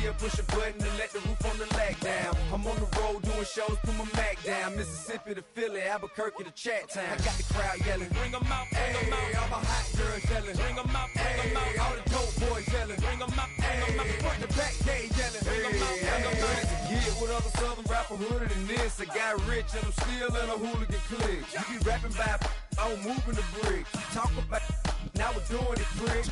here, push a button and let the roof on the lag down. I'm on the road doing shows, put my Mac down. Mississippi to Philly, Albuquerque to Chat Town. I got the crowd yelling, bring them out, bring them out. All my hot girls yelling, bring them out, bring them out. All the dope boys yelling, bring them out, bring them out. Front the back gate yelling, bring them out, bring them out. To get with other southern rapper hooded than this. I got rich and I'm still in a hooligan clique. You be rapping by, I'm moving the bricks. You talk about, now we're doing it quick.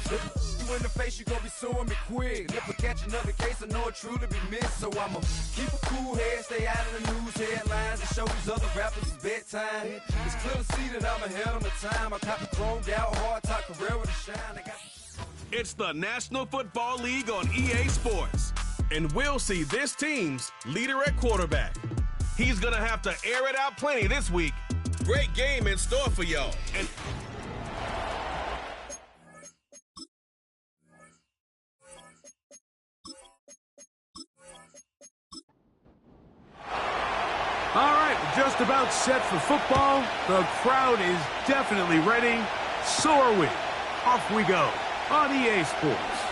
You in the face, you gon' be suing me quick. If I catch another case, I know it truly be missed. So I'ma keep a cool head, stay out of the news headlines, and show these other rappers it's bedtime. It's clear to see that I'm ahead of my time. I cop the chromed out, hard top career with a shine. It's the National Football League on EA Sports. And we'll see this team's leader at quarterback. He's gonna have to air it out plenty this week. Great game in store for y'all. And all right, we're just about set for football. The crowd is definitely ready. So are we. Off we go on EA Sports.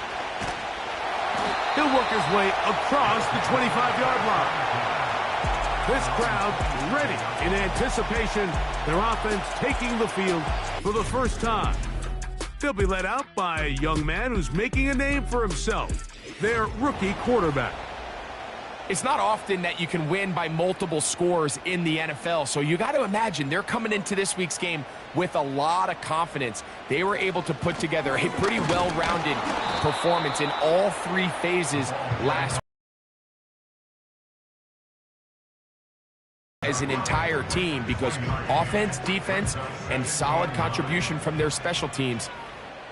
He'll work his way across the 25-yard line. This crowd ready in anticipation. Their offense taking the field for the first time. They'll be led out by a young man who's making a name for himself, their rookie quarterback. It's not often that you can win by multiple scores in the NFL, so you got to imagine they're coming into this week's game with a lot of confidence. They were able to put together a pretty well-rounded performance in all three phases last week as an entire team, because offense, defense, and solid contribution from their special teams,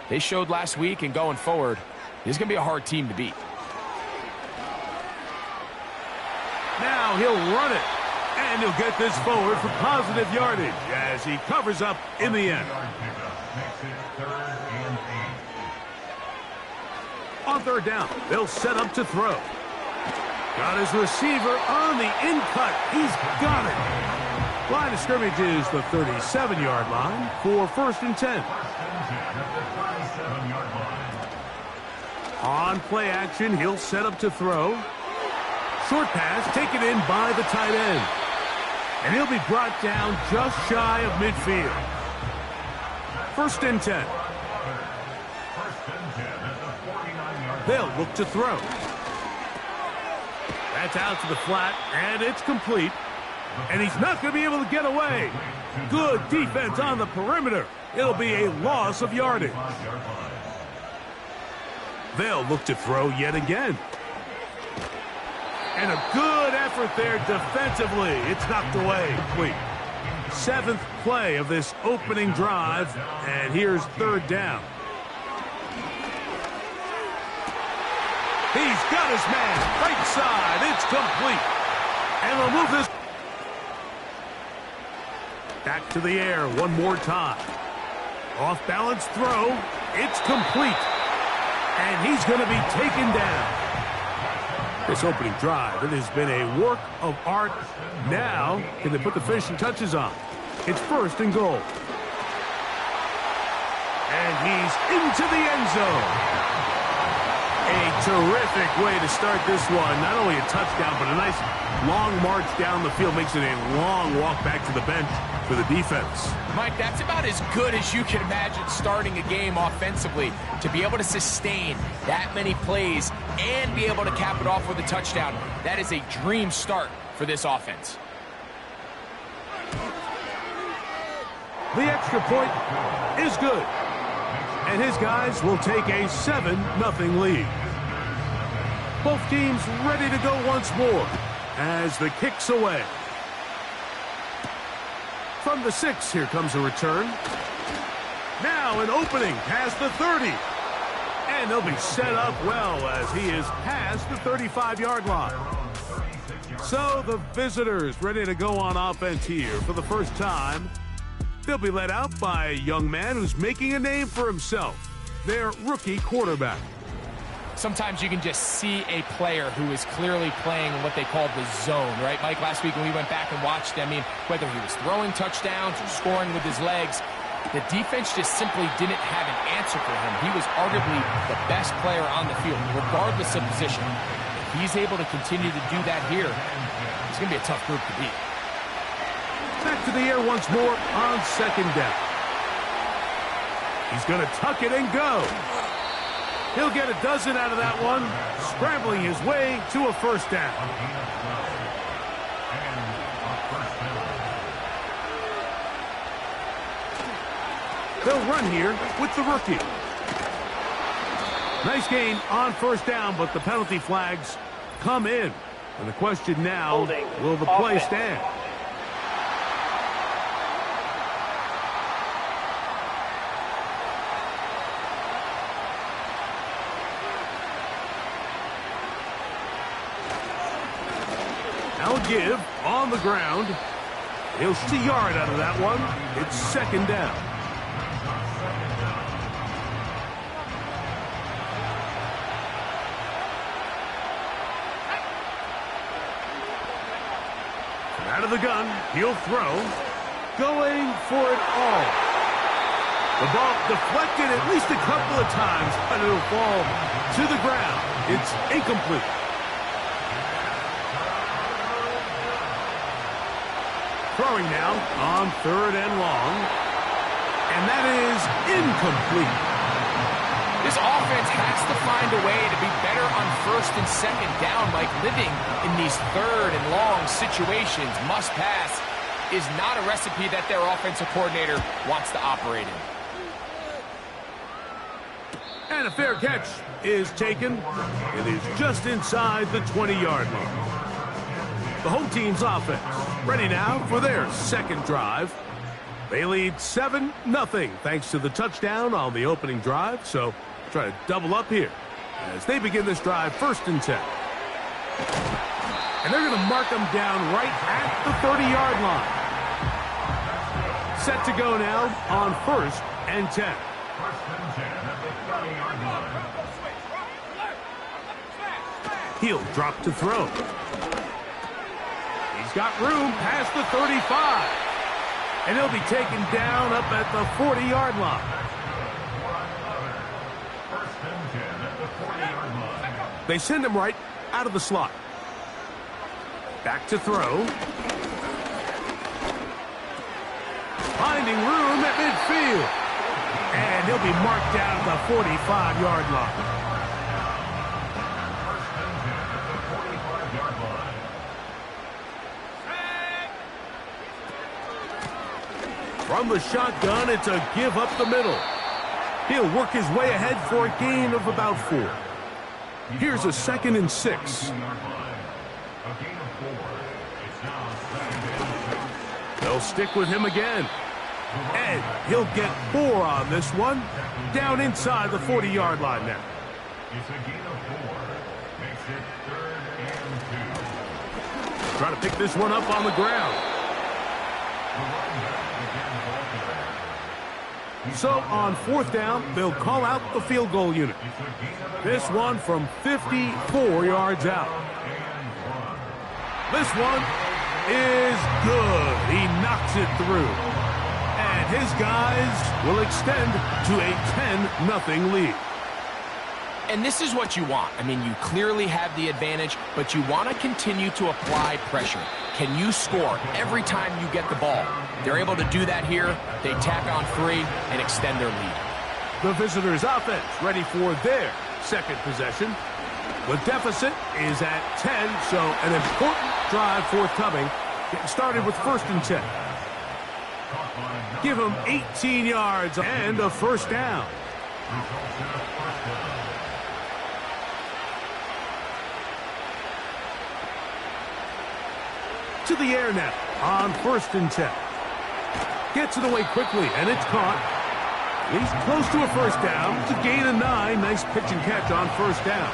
they showed last week, and going forward, this is going to be a hard team to beat. Now he'll run it, and he'll get this forward for positive yardage as he covers up in the end. On third down, they'll set up to throw. Got his receiver on the in-cut. He's got it. Line of scrimmage is the 37-yard line for 1st and 10. On play action, he'll set up to throw. Short pass taken in by the tight end. And he'll be brought down just shy of midfield. 1st and 10. They'll look to throw. That's out to the flat, and it's complete. And he's not going to be able to get away. Good defense on the perimeter. It'll be a loss of yardage. They'll look to throw yet again. And a good effort there defensively. It's knocked away. Complete. 7th play of this opening drive, and here's 3rd down. He's got his man. Right side. It's complete. And they'll move this back to the air one more time. Off balance throw. It's complete. And he's going to be taken down. This opening drive, it has been a work of art. Now, can they put the finishing touches on? It's 1st and goal. And he's into the end zone. A terrific way to start this one. Not only a touchdown, but a nice long march down the field. Makes it a long walk back to the bench for the defense. Mike, that's about as good as you can imagine starting a game offensively. To be able to sustain that many plays and be able to cap it off with a touchdown, that is a dream start for this offense. The extra point is good. And his guys will take a 7-0 lead. Both teams ready to go once more as the kick's away. From the 6, here comes a return. Now an opening past the 30. And they'll be set up well as he is past the 35-yard line. So the visitors ready to go on offense here for the first time. They'll be led out by a young man who's making a name for himself, their rookie quarterback. Sometimes you can just see a player who is clearly playing in what they call the zone, right? Mike, last week when we went back and watched him, I mean, whether he was throwing touchdowns or scoring with his legs, the defense just simply didn't have an answer for him. He was arguably the best player on the field, regardless of position. he's able to continue to do that here, it's going to be a tough group to beat. Back to the air once more on second down. He's going to tuck it and go. He'll get a dozen out of that one, scrambling his way to a first down. They'll run here with the rookie. Nice gain on first down, but the penalty flags come in. And the question now, will the play stand? Now a give on the ground. He'll shoot a yard out of that one. It's second down. Out of the gun, he'll throw, going for it all. The ball deflected at least a couple of times, but it'll fall to the ground. It's incomplete. Throwing now on third and long, and that is incomplete. This offense has to find a way to be better on first and second down, like living in these third and long situations. Must pass is not a recipe that their offensive coordinator wants to operate in. And a fair catch is taken. It is just inside the 20-yard line. The home team's offense ready now for their second drive. They lead 7-0 thanks to the touchdown on the opening drive, so try to double up here as they begin this drive first and 10. And they're going to mark them down right at the 30-yard line. Set to go now on first and 10. He'll drop to throw. He's got room past the 35. And he'll be taken down up at the 40-yard line. They send him right out of the slot. Back to throw. Finding room at midfield. And he'll be marked down at the 45-yard line. From the shotgun, it's a give up the middle. He'll work his way ahead for a gain of about 4. Here's a second and 6. They'll stick with him again. And he'll get 4 on this one. Down inside the 40-yard line now. It's a gain of 4. Makes it 3rd and 2. Try to pick this one up on the ground. So on 4th down, they'll call out the field goal unit. This one from 54 yards out. This one is good. He knocks it through. And his guys will extend to a 10-0 lead. And this is what you want. I mean, you clearly have the advantage, but you want to continue to apply pressure. Can you score every time you get the ball? They're able to do that here. They tack on 3 and extend their lead. The visitors' offense ready for their second possession. The deficit is at 10, so an important drive forthcoming. Getting started with first and 10. Give them 18 yards and a first down. To the air now on first and 10. Gets it away quickly, and it's caught. He's close to a first down. It's a gain of 9. Nice pitch and catch on first down.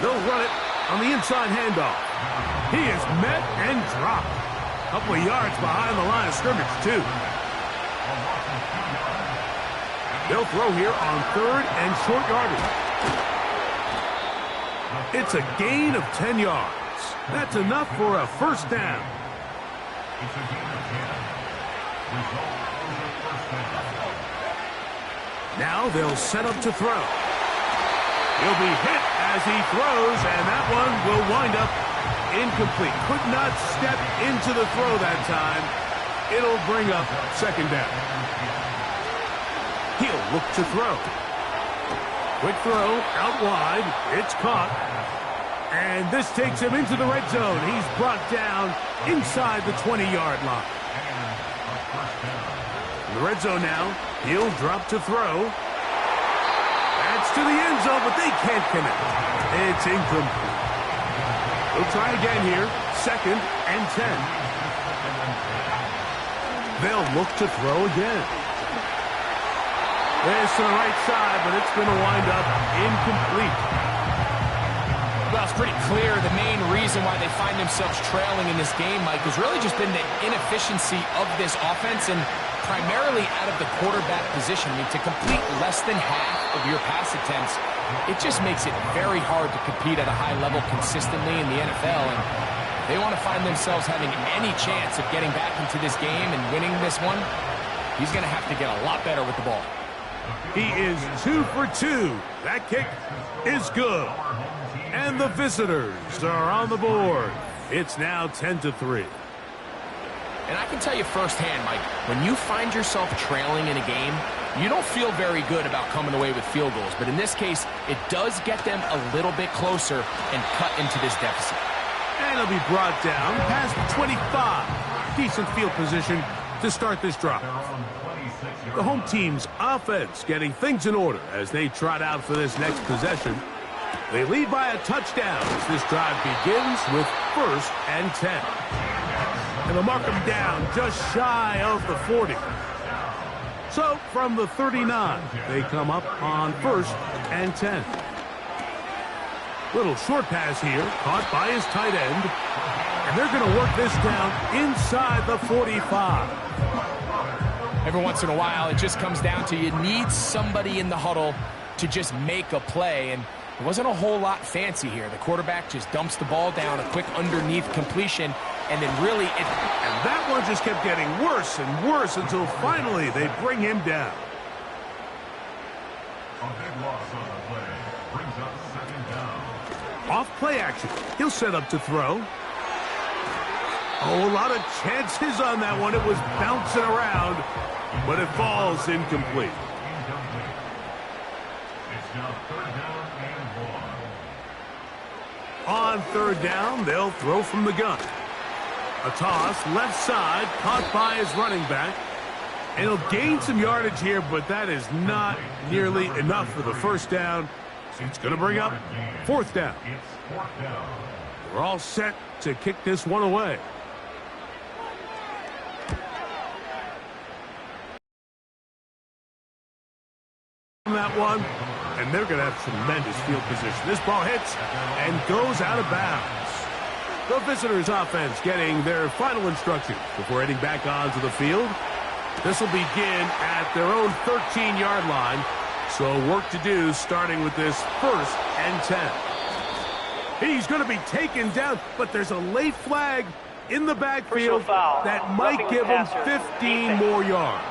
They'll run it on the inside handoff. He is met and dropped. A couple of yards behind the line of scrimmage, too. They'll throw here on 3rd and short yardage. It's a gain of 10 yards. That's enough for a first down. Now they'll set up to throw. He'll be hit as he throws, and that one will wind up incomplete. Could not step into the throw that time. It'll bring up second down. He'll look to throw. Quick throw out wide. It's caught. And this takes him into the red zone. He's brought down inside the 20-yard line. In the red zone now, he'll drop to throw. That's to the end zone, but they can't connect. It's incomplete. They'll try again here. 2nd and 10. They'll look to throw again. This to the right side, but it's going to wind up incomplete. Well, it's pretty clear the main reason why they find themselves trailing in this game, Mike, has really just been the inefficiency of this offense and primarily out of the quarterback position. I mean, to complete less than half of your pass attempts, it just makes it very hard to compete at a high level consistently in the NFL. And if they want to find themselves having any chance of getting back into this game and winning this one, he's going to have to get a lot better with the ball. He is 2 for 2. That kick is good. And the visitors are on the board. It's now 10-3. And I can tell you firsthand, Mike, when you find yourself trailing in a game, you don't feel very good about coming away with field goals. But in this case, it does get them a little bit closer and cut into this deficit. And he'll be brought down past 25. Decent field position to start this drive. The home team's offense getting things in order as they trot out for this next possession. They lead by a touchdown as this drive begins with 1st and 10. And they'll mark them down just shy of the 40. So from the 39, they come up on 1st and 10. Little short pass here, caught by his tight end. And they're going to work this down inside the 45. Every once in a while, it just comes down to you need somebody in the huddle to just make a play. And it wasn't a whole lot fancy here. The quarterback just dumps the ball down, a quick underneath completion, and then really it... And that one just kept getting worse and worse until finally they bring him down. A big loss on the play. Brings up 2nd down. Off play action. He'll set up to throw. Oh, a lot of chances on that one. It was bouncing around, but it falls incomplete. It's now 3rd down and 1. On 3rd down, they'll throw from the gun. A toss, left side, caught by his running back. And he'll gain some yardage here, but that is not nearly enough for the 1st down. So it's going to bring up 4th down. It's 4th down. We're all set to kick this one away. That one, and they're going to have tremendous field position. This ball hits and goes out of bounds. The visitors' offense getting their final instructions before heading back onto the field. This will begin at their own 13-yard line, so work to do starting with this 1st and 10. He's going to be taken down, but there's a late flag in the backfield that might give him 15 more yards.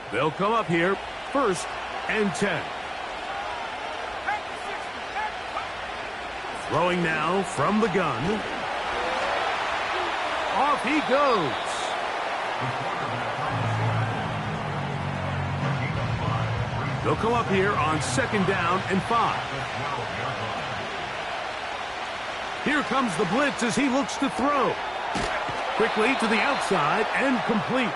They'll come up here, 1st and 10. Throwing now from the gun. Off he goes. They'll come up here on 2nd down and 5. Here comes the blitz as he looks to throw. Quickly to the outside and complete.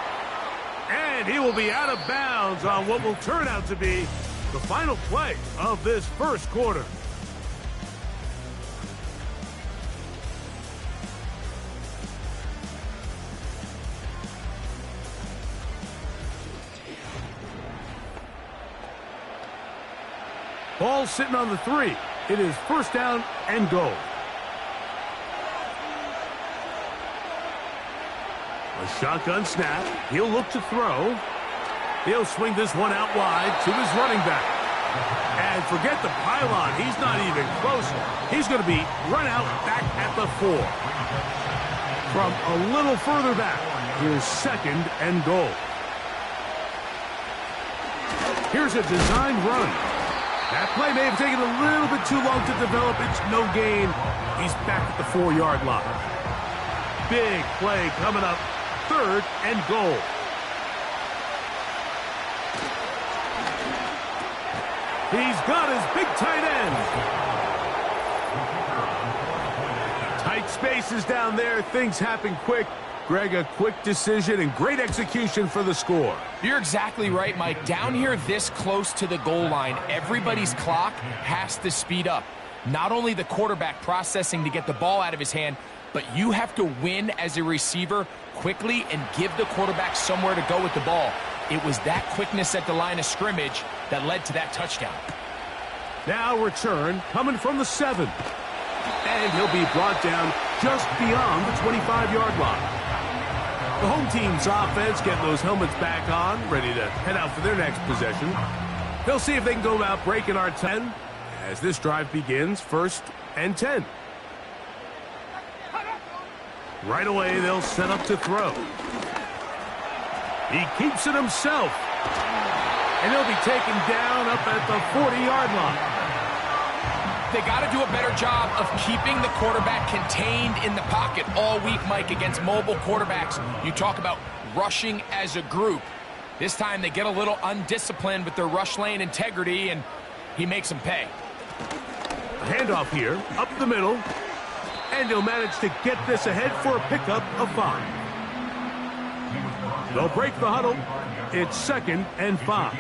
And he will be out of bounds on what will turn out to be the final play of this 1st quarter. Ball sitting on the 3. It is 1st down and goal. A shotgun snap. He'll look to throw. He'll swing this one out wide to his running back. And forget the pylon. He's not even close. He's going to be run out back at the 4. From a little further back, Here's 2nd and goal. Here's a designed run. That play may have taken a little bit too long to develop. It's no gain. He's back at the 4-yard line. Big play coming up. 3rd and goal. He's got his big tight end. Tight spaces down there. Things happen quick. Greg, a quick decision and great execution for the score. You're exactly right, Mike. Down here this close to the goal line, everybody's clock has to speed up. Not only the quarterback processing to get the ball out of his hand, but you have to win as a receiver quickly and give the quarterback somewhere to go with the ball. It was that quickness at the line of scrimmage that led to that touchdown. Now return coming from the 7. And he'll be brought down just beyond the 25-yard line. The home team's offense getting those helmets back on, ready to head out for their next possession. They'll see if they can go about breaking our 10 as this drive begins. 1st and 10. Right away, they'll set up to throw. He keeps it himself. And he'll be taken down up at the 40-yard line. They got to do a better job of keeping the quarterback contained in the pocket all week, Mike, against mobile quarterbacks. You talk about rushing as a group. This time they get a little undisciplined with their rush lane integrity, and he makes them pay. Handoff here, up the middle, and he'll manage to get this ahead for a pickup of 5. They'll break the huddle. It's 2nd and 5.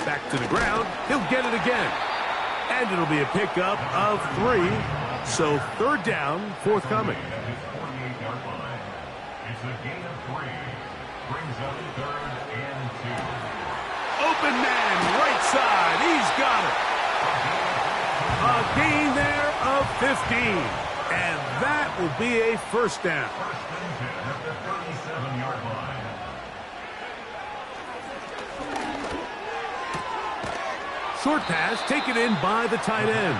Back to the ground. He'll get it again. And it'll be a pickup of 3. So 3rd down, forthcoming. It's a gain of 3. Brings up 3rd and 2. Open man, right side. He's got it. A gain there of 15. And that will be a 1st down. 1st and 10 at the 37-yard line. Short pass taken in by the tight end.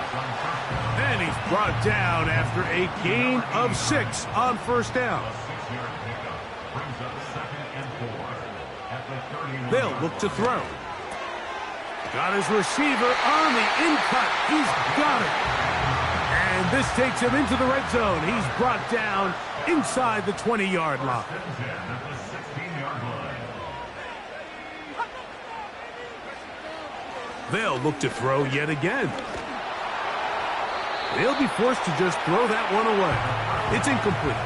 And he's brought down after a gain of 6 on 1st down. They'll look to throw. Got his receiver on the in-cut. He's got it. And this takes him into the red zone. He's brought down inside the 20-yard line. They'll look to throw yet again. They'll be forced to just throw that one away. It's incomplete.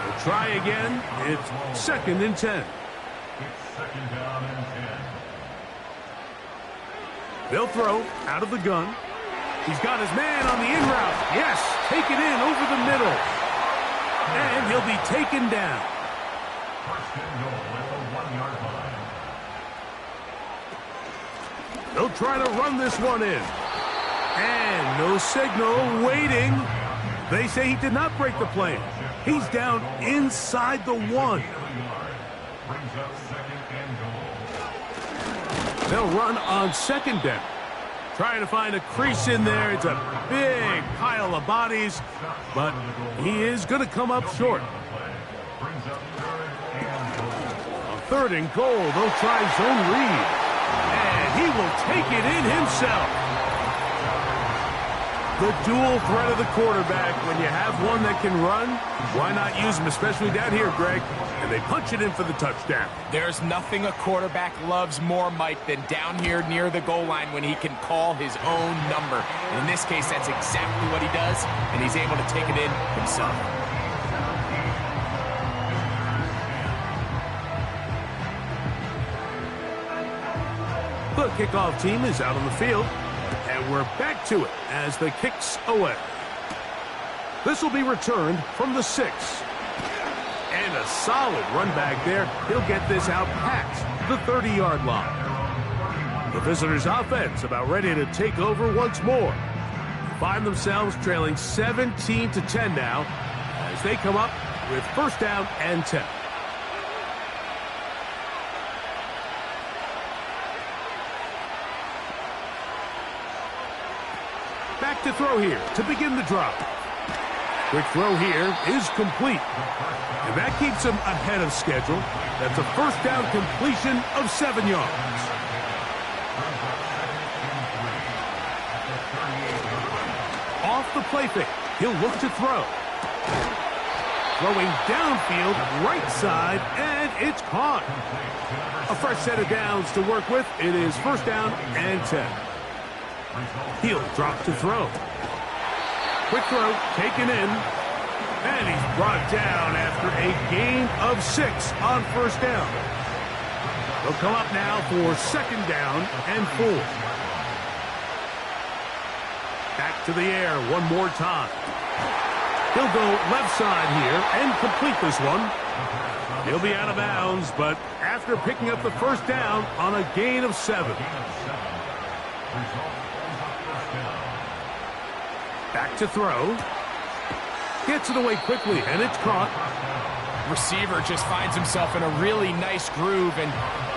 They'll try again. It's 2nd and 10. It's 2nd down and 10. They'll throw out of the gun. He's got his man on the in route. Yes, take it in over the middle. And he'll be taken down. 1st and goal at the 1-yard line. They'll try to run this one in. And no signal, waiting. They say he did not break the play. He's down inside the 1. Brings up 2nd and goal. They'll run on 2nd down. Trying to find a crease in there. It's a big pile of bodies. But he is going to come up short. Brings up 3rd and goal. On 3rd and goal, they'll try zone read. And he will take it in himself. The dual threat of the quarterback. When you have one that can run, why not use him, especially down here, Greg? And they punch it in for the touchdown. There's nothing a quarterback loves more, Mike, than down here near the goal line when he can call his own number. And in this case, that's exactly what he does, and he's able to take it in himself. The kickoff team is out on the field, and we're back to it as the kick's away. This will be returned from the 6. And a solid run back there. He'll get this out past the 30-yard line. The visitors' offense about ready to take over once more. Find themselves trailing 17-10 now as they come up with 1st down and 10. Back to throw here to begin the drive. Quick throw here is complete. And that keeps him ahead of schedule. That's a first down completion of 7 yards. Off the play fake, he'll look to throw. Throwing downfield, right side, and it's caught. A fresh set of downs to work with. It is first down and 10. He'll drop to throw. Quick throw, taken in. And he's brought down after a gain of 6 on first down. They'll come up now for second down and 4. Back to the air one more time. He'll go left side here and complete this one. He'll be out of bounds, but after picking up the first down on a gain of 7. Back to throw. Gets it away quickly, and it's caught. Receiver just finds himself in a really nice groove, and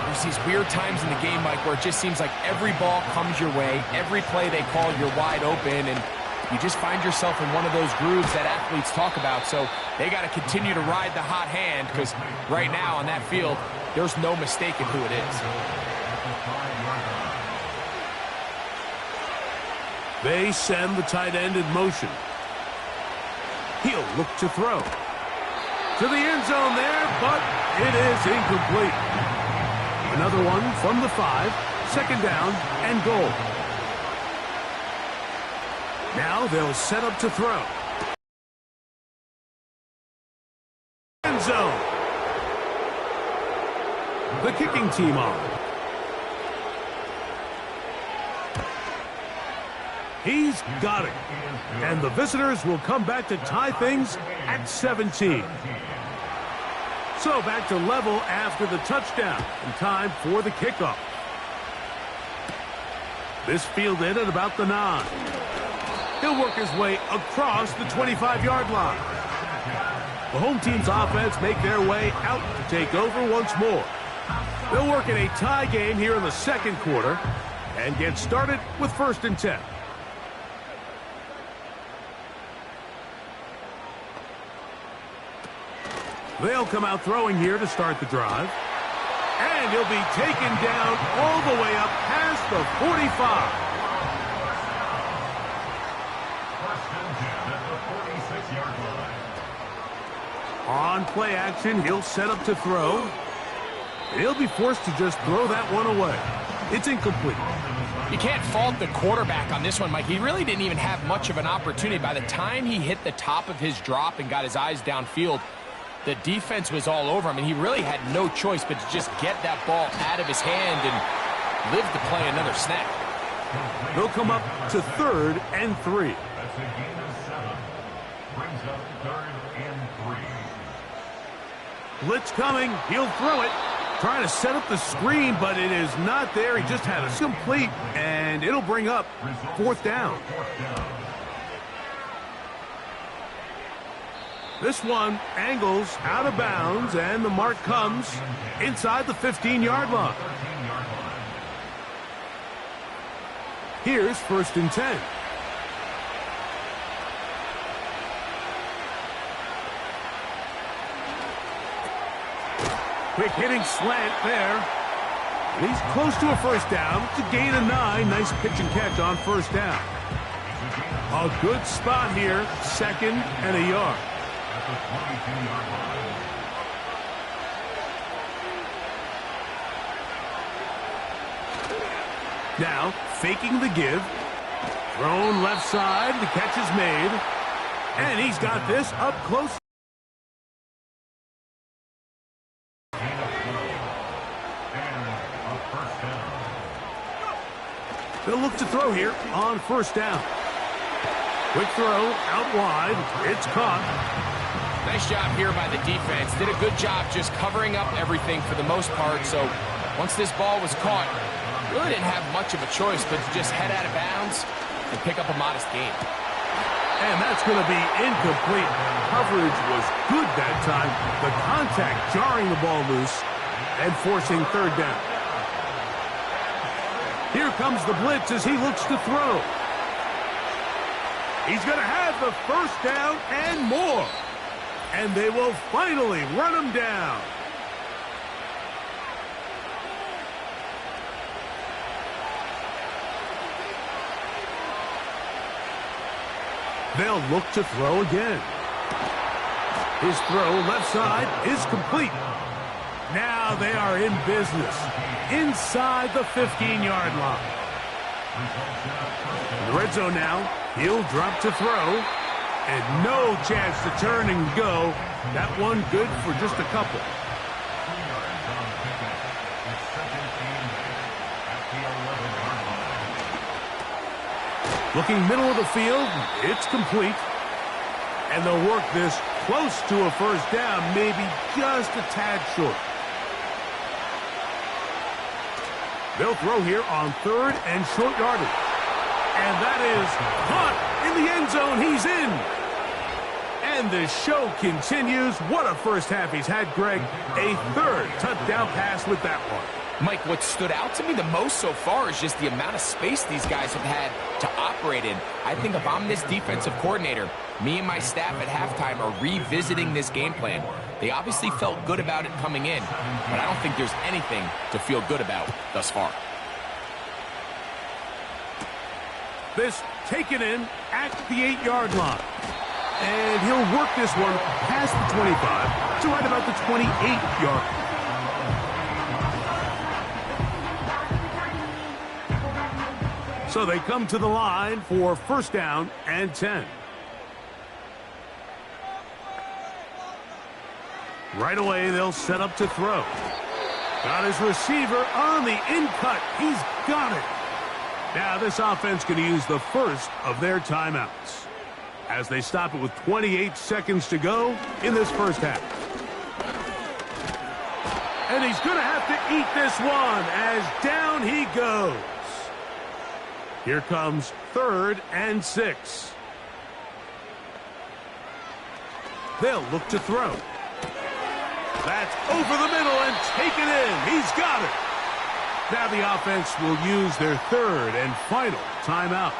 there's these weird times in the game, Mike, where it just seems like every ball comes your way, every play they call, you're wide open, and you just find yourself in one of those grooves that athletes talk about. So they got to continue to ride the hot hand, because right now on that field, there's no mistaking who it is. They send the tight end in motion. He'll look to throw. To the end zone there, but it is incomplete. Another one from the 5, second down and goal. Now they'll set up to throw. End zone. The kicking team on. He's got it. And the visitors will come back to tie things at 17. So back to level after the touchdown. And time for the kickoff. This fielded at about the 9. He'll work his way across the 25-yard line. The home team's offense make their way out to take over once more. They'll work in a tie game here in the second quarter and get started with first and 10. They'll come out throwing here to start the drive. And he'll be taken down all the way up past the 45. On play action, he'll set up to throw. He'll be forced to just throw that one away. It's incomplete. You can't fault the quarterback on this one, Mike. He really didn't even have much of an opportunity. By the time he hit the top of his drop and got his eyes downfield, the defense was all over him, and he really had no choice but to just get that ball out of his hand and live to play another snap. They'll come up to third and 3. That's a gain of 7. Brings up third and 3. Blitz coming. He'll throw it. Trying to set up the screen, but it is not there. He just had a complete, and it'll bring up fourth down. This one angles out of bounds, and the mark comes inside the 15-yard line. Here's first and 10. Quick hitting slant there. He's close to a first down. It's a gain of 9. Nice pitch and catch on first down. A good spot here. Second and a yard. Now, faking the give. Thrown left side. The catch is made. And he's got this up close. They'll look to throw here on first down. Quick throw out wide. It's caught. Nice job here by the defense. Did a good job just covering up everything for the most part. So once this ball was caught, really didn't have much of a choice but to just head out of bounds and pick up a modest gain. And that's going to be incomplete. Coverage was good that time. The contact jarring the ball loose and forcing third down. Here comes the blitz as he looks to throw. He's going to have the first down and more. And they will finally run him down. They'll look to throw again. His throw left side is complete. Now they are in business inside the 15-yard line. In the red zone now, he'll drop to throw. And no chance to turn and go. That one good for just a couple. Looking middle of the field, it's complete. And they'll work this close to a first down, maybe just a tad short. They'll throw here on 3rd and short yardage. And that is caught in the end zone. He's in. And the show continues. What a first half he's had, Greg. A 3rd touchdown pass with that one. Mike, what stood out to me the most so far is just the amount of space these guys have had to operate in. I think if I'm this defensive coordinator, me and my staff at halftime are revisiting this game plan. They obviously felt good about it coming in, but I don't think there's anything to feel good about thus far. This taken in at the 8-yard line. And he'll work this one past the 25 to right about the 28-yard line. So they come to the line for first down and 10. Right away, they'll set up to throw. Got his receiver on the in-cut. He's got it. Now this offense can use the first of their timeouts as they stop it with 28 seconds to go in this first half. And he's going to have to eat this one as down he goes. Here comes 3rd and 6. They'll look to throw. That's over the middle and taken in. He's got it. Now the offense will use their 3rd and final timeout.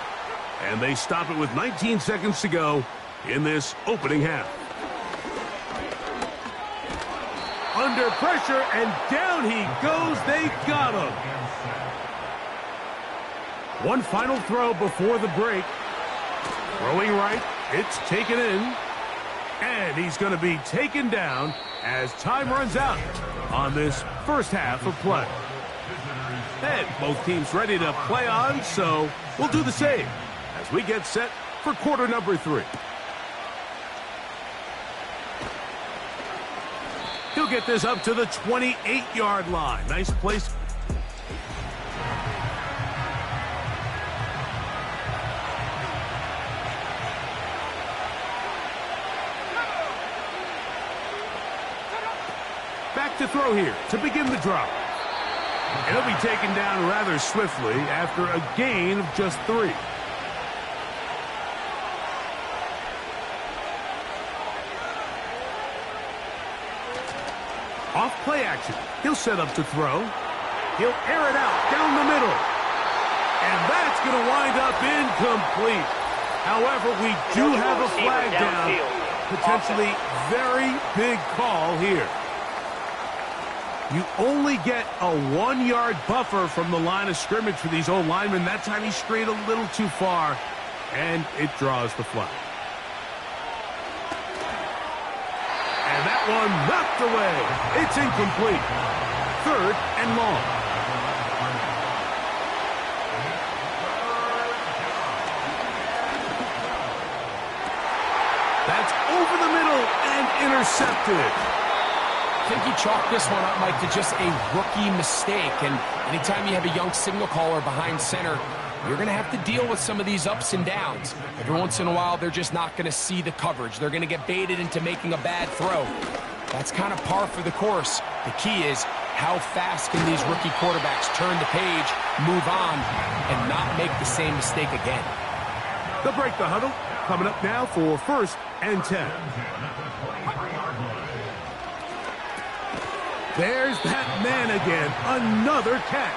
And they stop it with 19 seconds to go in this opening half. Under pressure, and down he goes. They got him. One final throw before the break. Throwing right, it's taken in. And he's going to be taken down as time runs out on this first half of play. And both teams ready to play on, so we'll do the same as we get set for quarter number 3. He'll get this up to the 28-yard line. Nice place. Back to throw here to begin the drive. And he'll be taken down rather swiftly after a gain of just 3. Off play action. He'll set up to throw. He'll air it out down the middle. And that's going to wind up incomplete. However, we do have a flag down. Potentially very big call here. You only get a 1-yard buffer from the line of scrimmage for these old linemen. That time he strayed a little too far, and it draws the flag. And that one knocked away. It's incomplete. 3rd and long. That's over the middle and intercepted. I think he chalked this one up, Mike, to just a rookie mistake. And anytime you have a young signal caller behind center, you're going to have to deal with some of these ups and downs. Every once in a while, they're just not going to see the coverage. They're going to get baited into making a bad throw. That's kind of par for the course. The key is how fast can these rookie quarterbacks turn the page, move on, and not make the same mistake again. They'll break the huddle. Coming up now for 1st and 10. There's that man again. Another catch.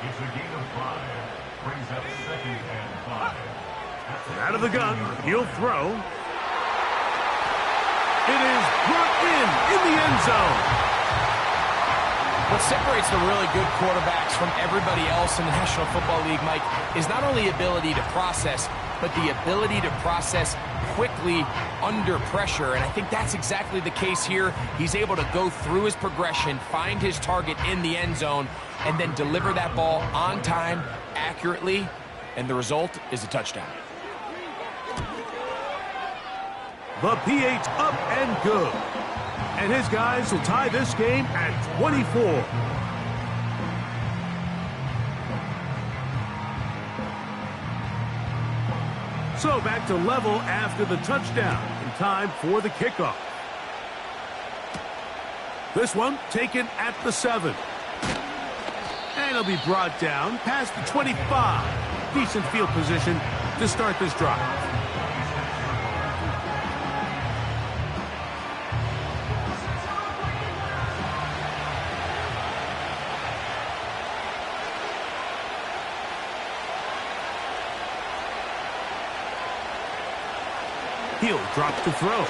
It's a gain of 5. Brings up 2nd and 5. Out of the gun, he'll throw. It is brought in the end zone. What separates the really good quarterbacks from everybody else in the National Football League, Mike, is not only ability to process, but the ability to process quickly under pressure. And I think that's exactly the case here. He's able to go through his progression, find his target in the end zone, and then deliver that ball on time, accurately, and the result is a touchdown. The PH up and good. And his guys will tie this game at 24. So back to level after the touchdown. In time for the kickoff. This one taken at the 7. And it'll be brought down past the 25. Decent field position to start this drive. He'll drop to throw.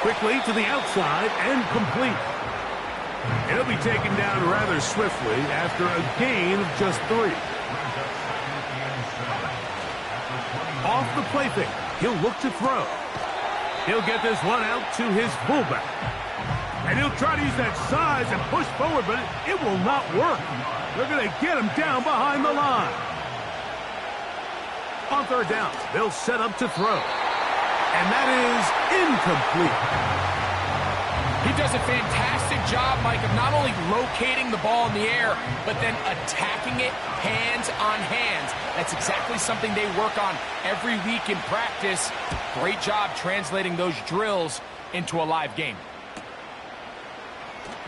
Quickly to the outside and complete. It'll be taken down rather swiftly after a gain of just 3. Off the play fake, he'll look to throw. He'll get this one out to his fullback. And he'll try to use that size and push forward, but it will not work. They're going to get him down behind the line. On third down, they'll set up to throw. And that is incomplete. He does a fantastic job, Mike, of not only locating the ball in the air, but then attacking it hands on hands. That's exactly something they work on every week in practice. Great job translating those drills into a live game.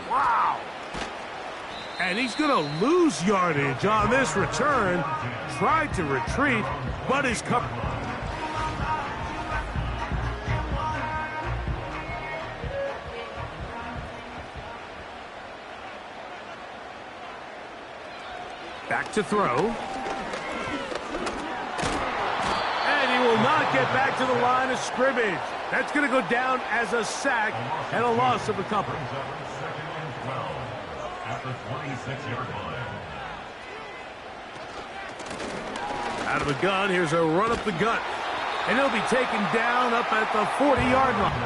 Wow. And he's going to lose yardage on this return. Tried to retreat, but is covered. Back to throw. And he will not get back to the line of scrimmage. That's going to go down as a sack and a loss of the company. At the 26-yard line. Out of the gun, here's a run up the gut. And he'll be taken down up at the 40-yard line.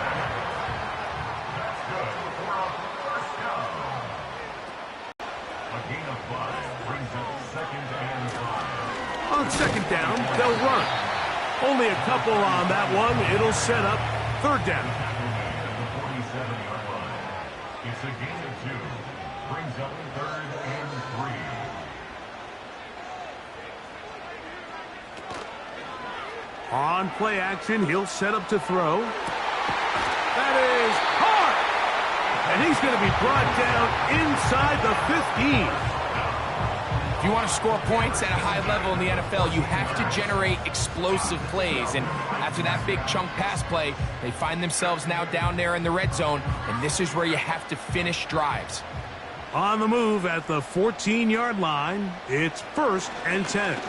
That's good for a first down. A gain of 5 brings up 2nd and 5. On second down, they'll run. Only a couple on that one. It'll set up third down. At the 47-yard line. It's a gain of 2. Brings up 3rd and 3. On play action, he'll set up to throw. That is hard! And he's going to be brought down inside the 15. If you want to score points at a high level in the NFL, you have to generate explosive plays. And after that big chunk pass play, they find themselves now down there in the red zone. And this is where you have to finish drives. On the move at the 14-yard line, it's 1st and 10.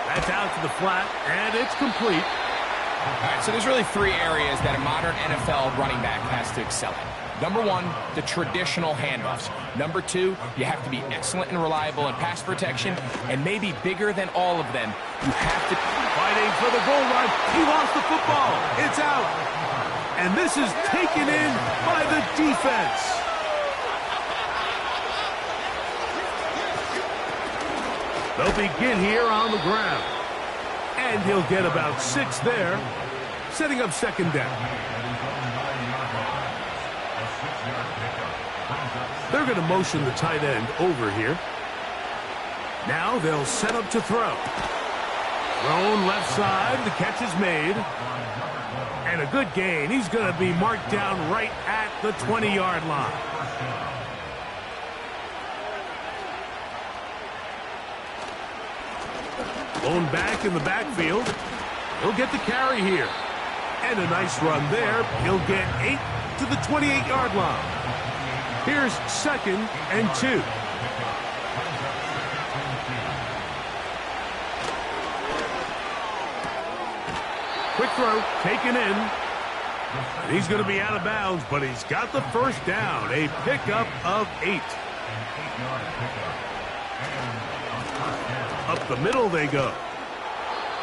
That's out to the flat, and it's complete. All right, so there's really 3 areas that a modern NFL running back has to excel in. Number 1, the traditional handoffs. Number 2, you have to be excellent and reliable in pass protection, and maybe bigger than all of them, you have to... Fighting for the goal line. He lost the football. It's out. And this is taken in by the defense. They'll begin here on the ground. And he'll get about 6 there, setting up second down. They're going to motion the tight end over here. Now they'll set up to throw. Thrown left side, the catch is made. And a good gain. He's going to be marked down right at the 20-yard line. Blown back in the backfield. He'll get the carry here. And a nice run there. He'll get 8 to the 28-yard line. Here's 2nd and 2. Quick throw, taken in. And he's going to be out of bounds, but he's got the first down. A pickup of 8. Up the middle they go.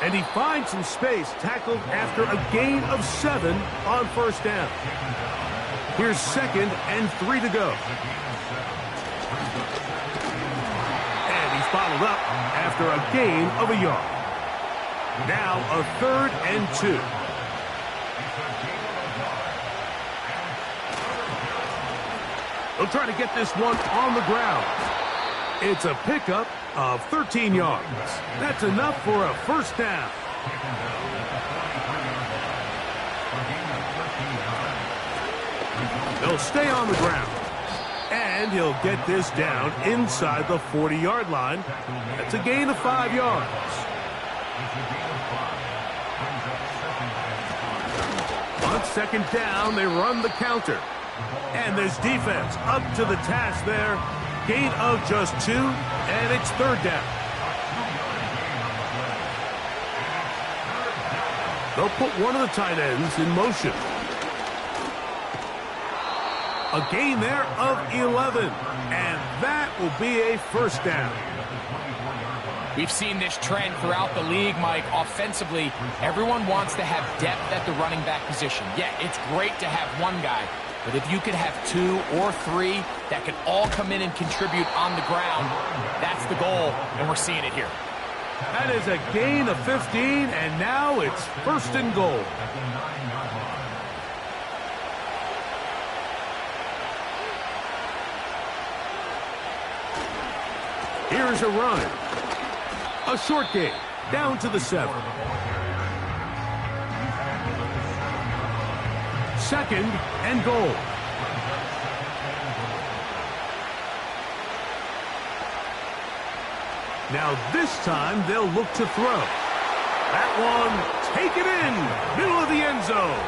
And he finds some space, tackled after a gain of 7 on first down. Here's 2nd and 3 to go. And he's followed up after a gain of a yard. Now a 3rd and 2. They'll try to get this one on the ground. It's a pickup of 13 yards. That's enough for a first down. They'll stay on the ground. And he'll get this down inside the 40-yard line. That's a gain of 5 yards. On 2nd down, they run the counter. And this defense up to the task there. Gain of just 2, and it's 3rd down. They'll put one of the tight ends in motion. A gain there of 11, and that will be a first down. We've seen this trend throughout the league, Mike. Offensively, everyone wants to have depth at the running back position. Yeah, it's great to have one guy, but if you could have 2 or 3 that can all come in and contribute on the ground, that's the goal, and we're seeing it here. That is a gain of 15, and now it's 1st and goal. Here's a run. A short gain, down to the 7. 2nd and goal. Now this time they'll look to throw. That one, take it in, middle of the end zone.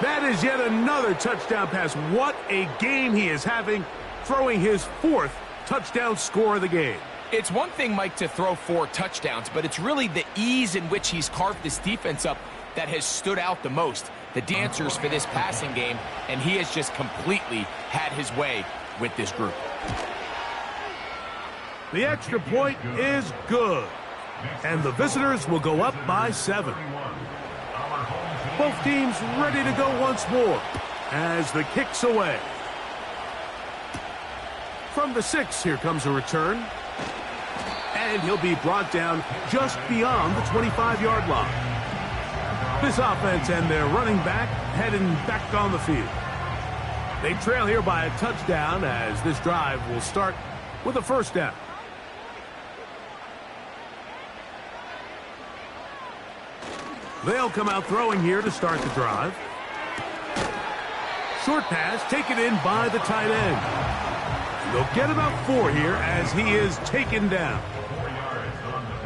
That is yet another touchdown pass. What a game he is having, throwing his 4th touchdown score of the game. It's one thing, Mike, to throw 4 touchdowns, but it's really the ease in which he's carved this defense up that has stood out the most. The dancers for this passing game, and he has just completely had his way with this group. The extra point is good, and the visitors will go up by 7. Both teams ready to go once more as the kick's away. From the 6, here comes a return. And he'll be brought down just beyond the 25-yard line. This offense and their running back heading back on the field. They trail here by a touchdown as this drive will start with a first down. They'll come out throwing here to start the drive. Short pass taken in by the tight end. They'll get about 4 here as he is taken down.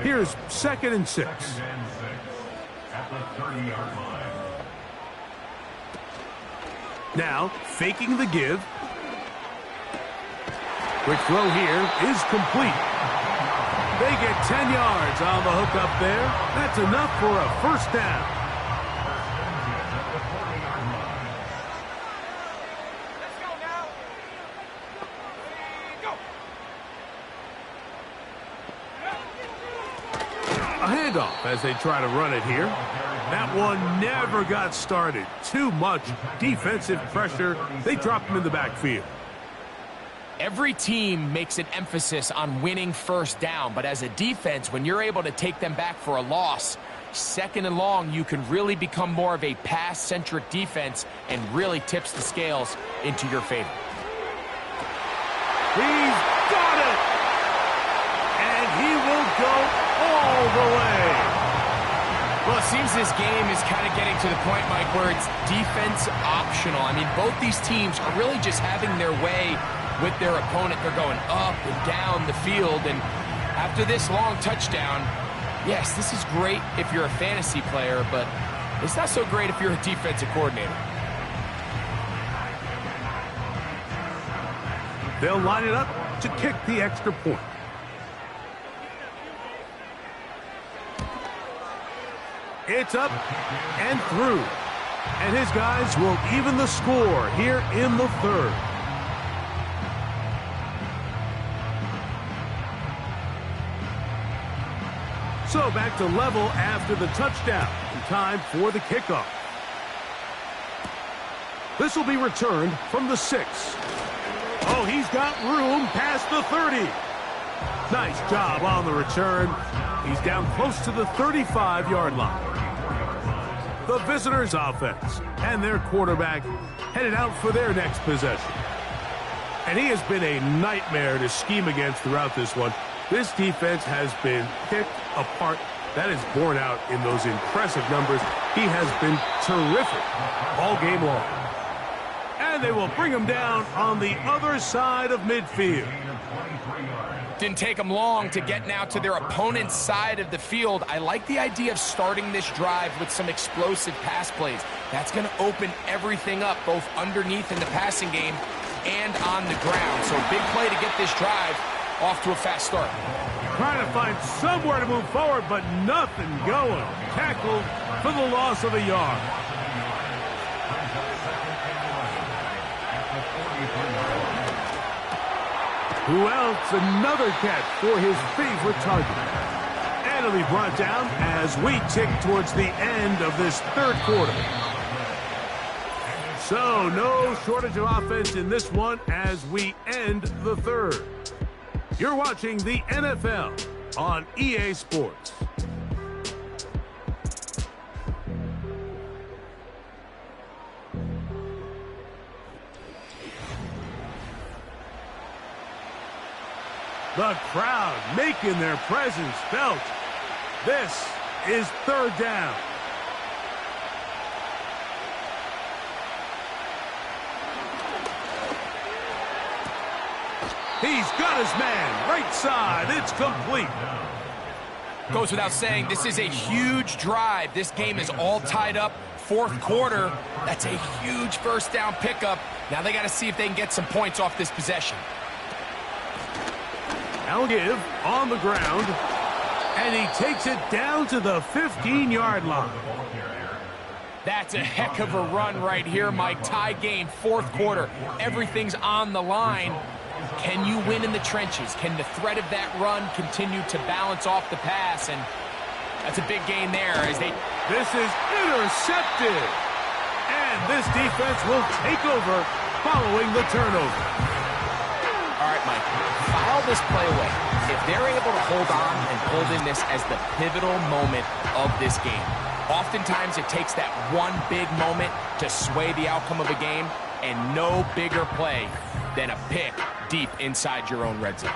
Here's 2nd and 6. At the 30-yard line. Now, faking the give. Quick throw here is complete. They get 10 yards on the hook up there. That's enough for a first down. A handoff as they try to run it here. That one never got started. Too much defensive pressure. They drop him in the backfield. Every team makes an emphasis on winning first down, but as a defense, when you're able to take them back for a loss, 2nd and long, you can really become more of a pass-centric defense and really tips the scales into your favor. He's got it! And he will go all the way. Well, it seems this game is kind of getting to the point, Mike, where it's defense optional. I mean, both these teams are really just having their way with their opponent. They're going up and down the field, and after this long touchdown, yes, this is great if you're a fantasy player, but it's not so great if you're a defensive coordinator. They'll line it up to kick the extra point. It's up and through. And his guys will even the score here in the third. So back to level after the touchdown. Time for the kickoff. This will be returned from the 6. Oh, he's got room past the 30. Nice job on the return. He's down close to the 35-yard line. The visitors' offense and their quarterback headed out for their next possession. And he has been a nightmare to scheme against throughout this one. This defense has been picked apart. That is borne out in those impressive numbers. He has been terrific all game long. And they will bring him down on the other side of midfield. Didn't take them long to get now to their opponent's side of the field. I like the idea of starting this drive with some explosive pass plays. That's going to open everything up, both underneath in the passing game and on the ground. So big play to get this drive off to a fast start. Trying to find somewhere to move forward, but nothing going. Tackled for the loss of a yard. Who else? Another catch for his favorite target. And he'll be brought down as we tick towards the end of this third quarter. So no shortage of offense in this one as we end the third. You're watching the NFL on EA Sports. The crowd making their presence felt. This is third down. He's got his man, right side, it's complete. Goes without saying, this is a huge drive. This game is all tied up. Fourth quarter, that's a huge first down pickup. Now they got to see if they can get some points off this possession. I'll give on the ground, and he takes it down to the 15-yard line. That's a heck of a run right here, Mike. Tie game, fourth quarter. Everything's on the line. Can you win in the trenches? Can the threat of that run continue to balance off the pass? And that's a big gain there as they... This is intercepted. And this defense will take over following the turnover. All right, Mike, file this play away. If they're able to hold on and hold in this as the pivotal moment of this game, oftentimes it takes that one big moment to sway the outcome of a game, and no bigger play than a pick deep inside your own red zone.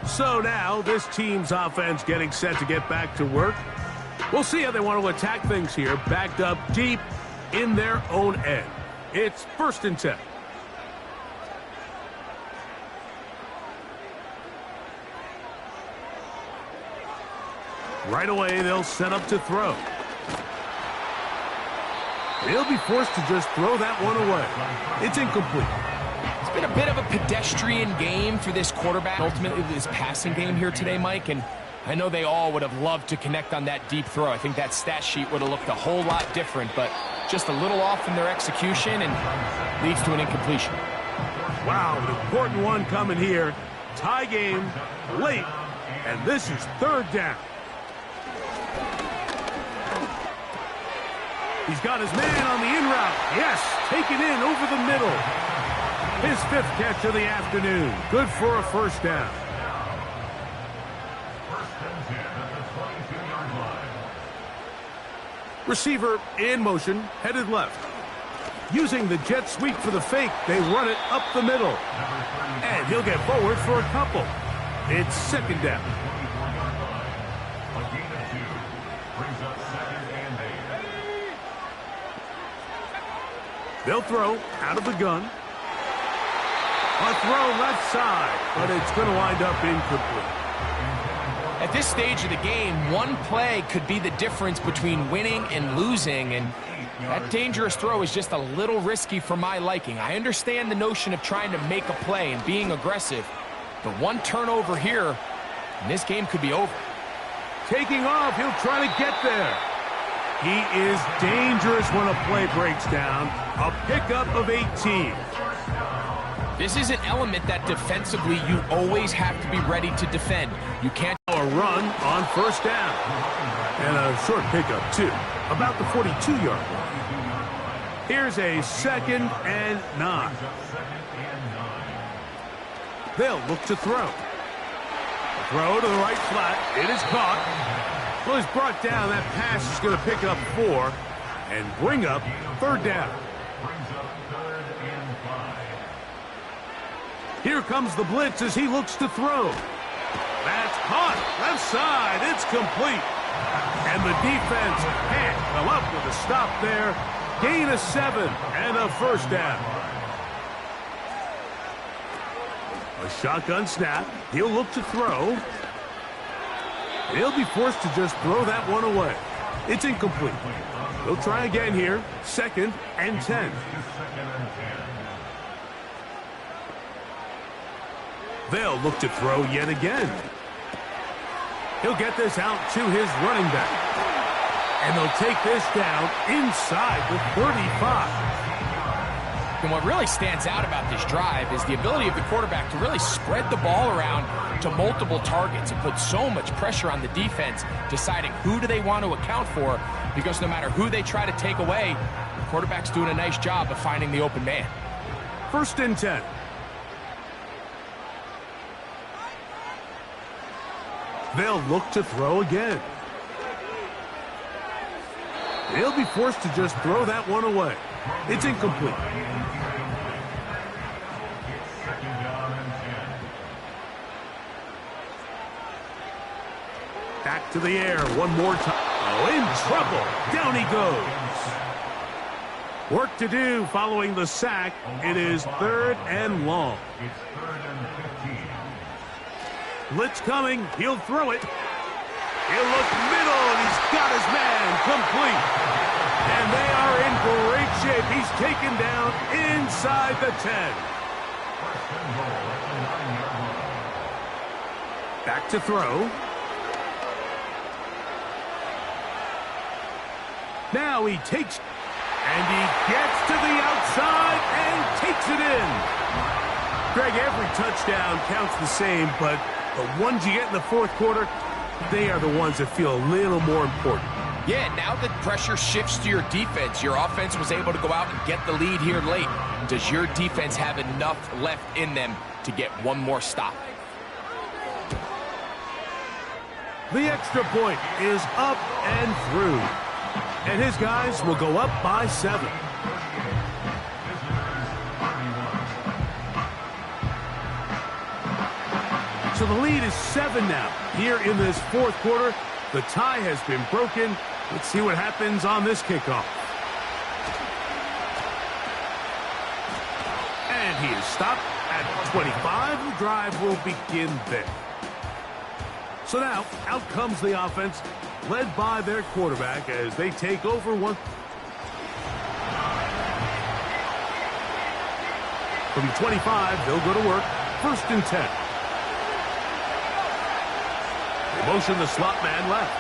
So now this team's offense getting set to get back to work. We'll see how they want to attack things here, backed up deep in their own end. It's 1st and 10. Right away, they'll set up to throw. They'll be forced to just throw that one away. It's incomplete. It's been a bit of a pedestrian game for this quarterback. Ultimately, this passing game here today, Mike, and I know they all would have loved to connect on that deep throw. I think that stat sheet would have looked a whole lot different, but just a little off in their execution and leads to an incompletion. Wow, an important one coming here. Tie game, late, and this is 3rd down. He's got his man on the in route. Yes, taken in over the middle. His 5th catch of the afternoon. Good for a 1st down. Receiver in motion, headed left. Using the jet sweep for the fake, they run it up the middle. And he'll get forward for a couple. It's 2nd down. They'll throw out of the gun. A throw left side, but it's going to wind up incomplete. At this stage of the game, one play could be the difference between winning and losing, and that dangerous throw is just a little risky for my liking. I understand the notion of trying to make a play and being aggressive, but one turnover here, and this game could be over. Taking off, he'll try to get there. He is dangerous when a play breaks down. A pickup of 18. This is an element that defensively you always have to be ready to defend. You can't A run on first down. And a short pickup, too. About the 42-yard line. Here's a 2nd and 9. They'll look to throw. Throw to the right flat. It is caught. Well, he's brought down. That pass is going to pick up 4 and bring up 3rd down. Here comes the blitz as he looks to throw. That's caught. Left side. It's complete. And the defense can't come up with a stop there. Gain of 7 and a 1st down. A shotgun snap. He'll look to throw. He'll be forced to just throw that one away. It's incomplete. He'll try again here. 2nd and 10. They'll look to throw yet again. He'll get this out to his running back. And they'll take this down inside the 35. And what really stands out about this drive is the ability of the quarterback to really spread the ball around to multiple targets and put so much pressure on the defense, deciding who do they want to account for, because no matter who they try to take away, the quarterback's doing a nice job of finding the open man. 1st and 10. They'll look to throw again. They'll be forced to just throw that one away. It's incomplete. Back to the air one more time. Oh, in trouble. Down he goes. Work to do following the sack. It is 3rd and long. It's 3rd and 15. Blitz coming. He'll throw it. He'll look middle, and he's got his man complete. And they are in great shape. He's taken down inside the 10. Back to throw. Now he takes, and he gets to the outside and takes it in. Greg, every touchdown counts the same, but the ones you get in the 4th quarter, they are the ones that feel a little more important. Yeah, now that pressure shifts to your defense, your offense was able to go out and get the lead here late. Does your defense have enough left in them to get one more stop? The extra point is up and through. And his guys will go up by 7. So the lead is 7 now. Here in this 4th quarter, the tie has been broken. Let's see what happens on this kickoff. And he is stopped at 25. The drive will begin there. So now, out comes the offense, led by their quarterback as they take over one. From 25, they'll go to work. 1st and 10. They motion the slot man left.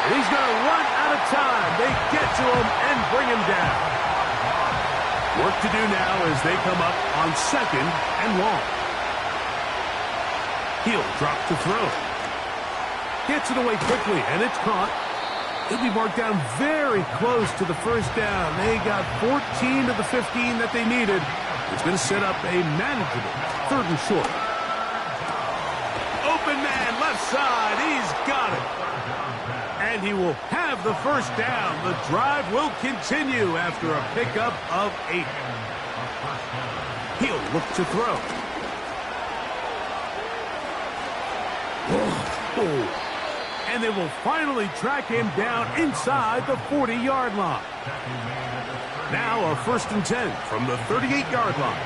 And he's going to run out of time. They get to him and bring him down. Work to do now as they come up on 2nd and long. He'll drop to throw. Gets it away quickly, and it's caught. He'll be marked down very close to the 1st down. They got 14 to the 15 that they needed. It's going to set up a manageable 3rd and short. Open man, left side. He's got it. And he will have the 1st down. The drive will continue after a pickup of 8. He'll look to throw. Oh. And they will finally track him down inside the 40-yard line. Now a 1st and 10 from the 38-yard line.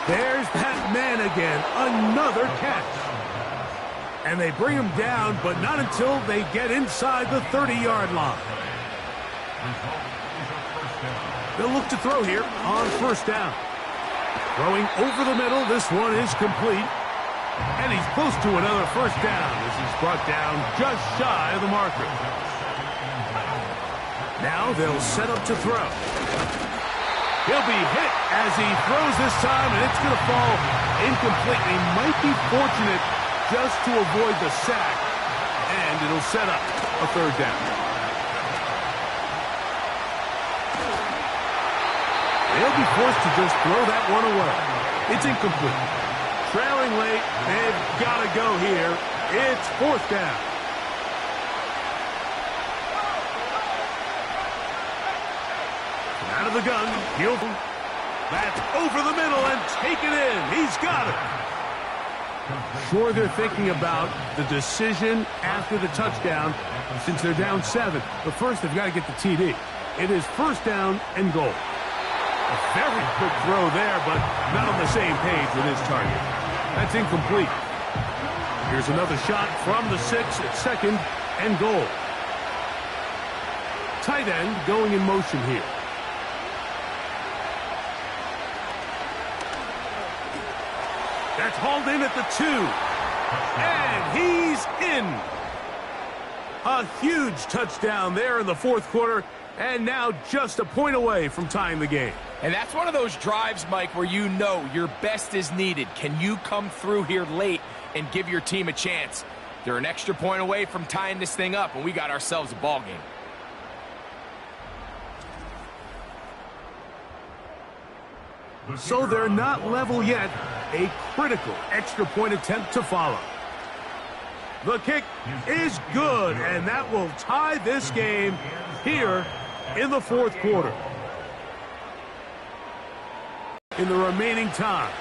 There's that man again. Another catch. And they bring him down, but not until they get inside the 30-yard line. They'll look to throw here on 1st down. Throwing over the middle. This one is complete. And he's close to another first down as he's brought down just shy of the marker. Now they'll set up to throw. He'll be hit as he throws this time, and it's going to fall incomplete. He might be fortunate just to avoid the sack, and it'll set up a third down. They'll be forced to just throw that one away. It's incomplete. Trailing late, they've got to go here. It's fourth down. Out of the gun, he'll... That's over the middle and taken in. He's got it. Sure, they're thinking about the decision after the touchdown since they're down 7. But first, they've got to get the TD. It is first down and goal. A very quick throw there, but not on the same page with his target. That's incomplete. Here's another shot from the 6 at second and goal. Tight end going in motion here. That's hauled in at the 2. And he's in. A huge touchdown there in the fourth quarter, and now just a point away from tying the game. And that's one of those drives, Mike, where you know your best is needed. Can you come through here late and give your team a chance? They're an extra point away from tying this thing up, and we got ourselves a ball game. So they're not level yet. A critical extra point attempt to follow. The kick is good, and that will tie this game here in the fourth quarter. In the remaining time,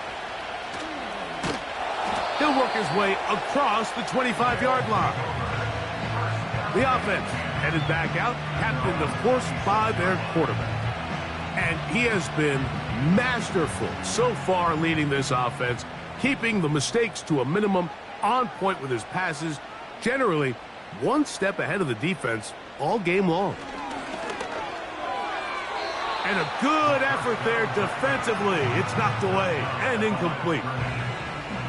he'll work his way across the 25-yard line. The offense headed back out, captained, of course, by their quarterback. And he has been masterful so far leading this offense, keeping the mistakes to a minimum, on point with his passes, generally one step ahead of the defense all game long. And a good effort there defensively. It's knocked away and incomplete.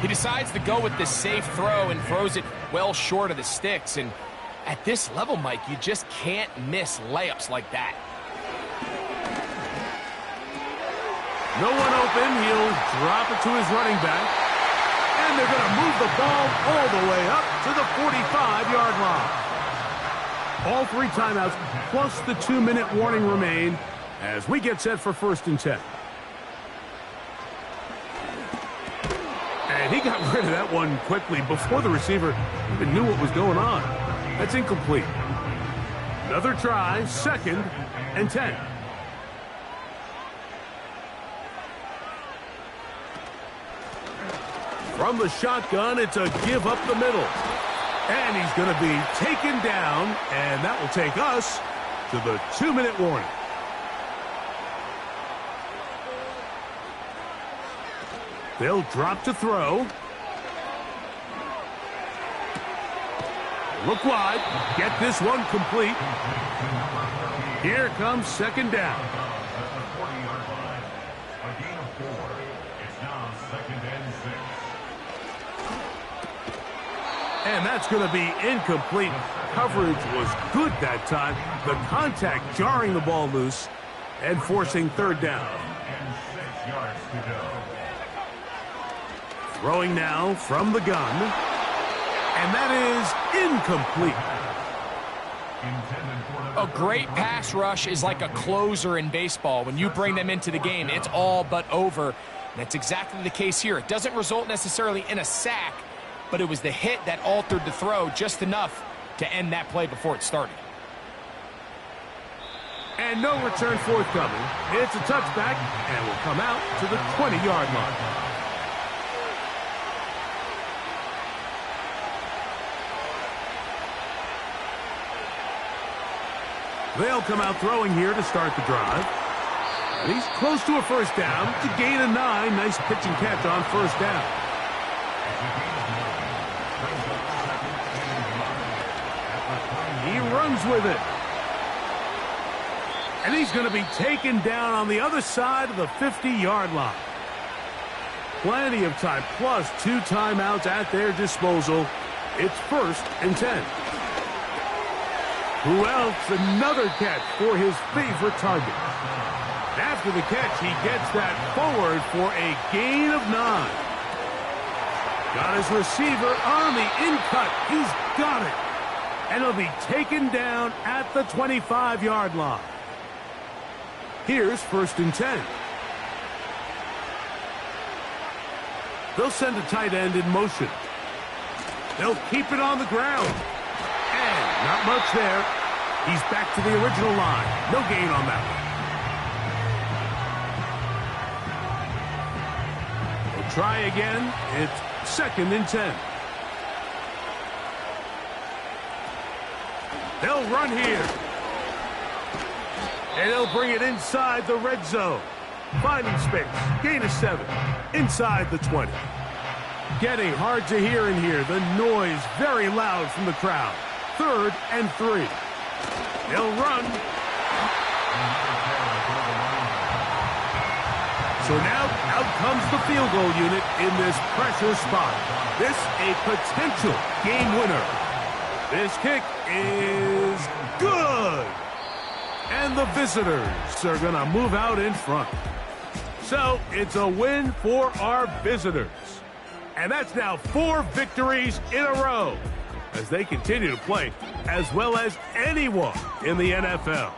He decides to go with the safe throw and throws it well short of the sticks. And at this level, Mike, you just can't miss layups like that. No one open. He'll drop it to his running back. And they're going to move the ball all the way up to the 45-yard line. All 3 timeouts plus the 2-minute warning remain as we get set for 1st and 10. And he got rid of that one quickly before the receiver even knew what was going on. That's incomplete. Another try, 2nd and 10. From the shotgun, it's a give up the middle. And he's going to be taken down, and that will take us to the 2-minute warning. They'll drop to throw. Look wide. Get this one complete. Here comes 2nd down. And that's going to be incomplete. Coverage was good that time. The contact jarring the ball loose and forcing 3rd down. Throwing now from the gun. And that is incomplete. A great pass rush is like a closer in baseball. When you bring them into the game, it's all but over. And that's exactly the case here. It doesn't result necessarily in a sack, but it was the hit that altered the throw just enough to end that play before it started. And no return forthcoming. It's a touchback and will come out to the 20-yard line. They'll come out throwing here to start the drive. And he's close to a 1st down to gain a 9. Nice pitch and catch on 1st down. He runs with it. And he's going to be taken down on the other side of the 50-yard line. Plenty of time, plus 2 timeouts at their disposal. It's 1st and 10. Who else? Another catch for his favorite target. After the catch, he gets that forward for a gain of 9. Got his receiver on the in-cut. He's got it. And he'll be taken down at the 25-yard line. Here's 1st and 10. They'll send a tight end in motion. They'll keep it on the ground. And not much there. He's back to the original line. No gain on that one. They'll try again. It's 2nd and 10. They'll run here. And they'll bring it inside the red zone. Finding space. Gain of 7. Inside the 20. Getting hard to hear in here. The noise very loud from the crowd. 3rd and 3. They'll run. So now out comes the field goal unit in this pressure spot. This a potential game winner. This kick is good. And the visitors are going to move out in front. So it's a win for our visitors. And that's now 4 victories in a row as they continue to play as well as anyone in the NFL.